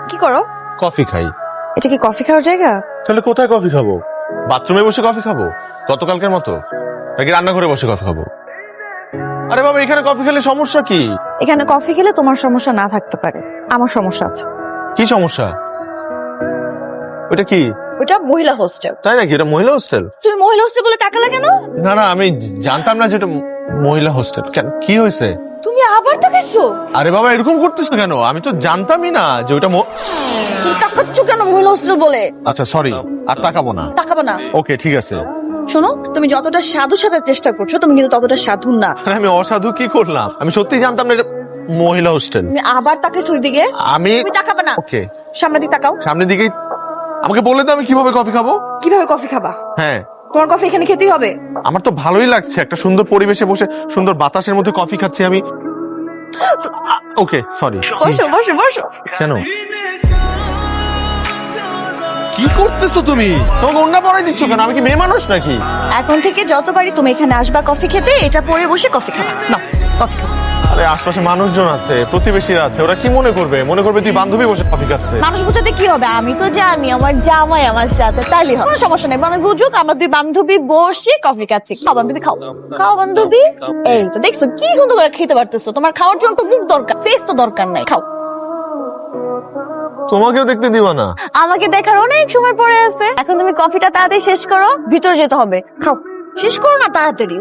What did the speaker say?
কি করো? কফি খাই। এটা কি কফি খাওয়ার জায়গা? তাহলে কোথায় কফি খাবো? বাথরুমে বসে কফি খাবো গতকালকের মতো, নাকি রান্নাঘরে বসে কফি খাবো? আরে বাবা, এখানে কফি খেলে সমস্যা কি? এখানে কফি খেলে তোমার সমস্যা না থাকতে পারে, আমার সমস্যা আছে। কি সমস্যা? ওটা কি? ওটা মহিলা হোস্টেল। তাই নাকি? এটা মহিলা হোস্টেল? তুমি মহিলা হোস্টেল বলে তাকালে কেন? না না, আমি জানতাম না যে এটা মহিলা হোস্টেল। কেন, কি হয়েছে? তুমি আবার তাকাইছো? আরে বাবা, এরকম করতেছো কেন? আমি তো জানতামই না যে ওটা তুমি তাকাচ্ছ কেন মহিলা হোস্টেল বলে? আচ্ছা সরি, আর তাকাবো না। তাকাবা না। ওকে ঠিক আছে। শোনো, তুমি যতটা সাধু সাজার চেষ্টা করছো, তুমি কিন্তু ততটা সাধু না। আরে আমি অসাধু কি করলাম? আমি সত্যি জানতাম না এটা মহিলা হোস্টেল। তুমি আবার তাকাইছো ওই দিকে। তুমি তাকাবা না। ওকে, সামনের দিকে তাকাও। সামনের দিকে। আমাকে বলে তো আমি কিভাবে কফি খাবো? কিভাবে কফি খাবা? হ্যাঁ, তোমার কফি এখানে খেতেই হবে। আমার তো ভালোই লাগছে, একটা সুন্দর পরিবেশে বসে সুন্দর বাতাসের মধ্যে কফি খাচ্ছি আমি। ওকে সরি। বসো বসো বসো। কেন? কি করতেছো তুমি? তোমাকে অন্য পড়াই দিচ্ছ কেন? আমি কি মেয়ে মানুষ নাকি? এখন থেকে যতবারই তুমি এখানে আসবা কফি খেতে, এটা পরে বসে কফি খাবা। নাও কফি খাও। আরে আশপাশে মানুষজন আছে, প্রতিবেশীরা আছে, ওরা কি মনে করবে? মনে করবে তুই বান্ধবী বসে কফি খাচ্ছে। মানুষ বুঝাতে কি হবে? আমি তো জানি আমার জামাই আমার সাথে, তাইলে হবে, কোনো সমস্যা নেই। মানুষ বুঝুক আমরা দুই বান্ধবী বসে কফি খাচ্ছি। খাও বান্ধবী, খাও খাও বান্ধবী। এই তো দেখছো কি সুন্দর করে খেতে পারতেছো। তোমার খাওয়ার জন্য তো মুখ দরকার, ফেস তো দরকার নাই। খাও। তোমাকেও দেখতে দিবা না? আমাকে দেখার অনেক সময় পড়ে আছে। এখন তুমি কফিটা তাড়াতাড়ি শেষ করো, ভিতরে যেতে হবে। খাও, শেষ করো না তাড়াতাড়ি।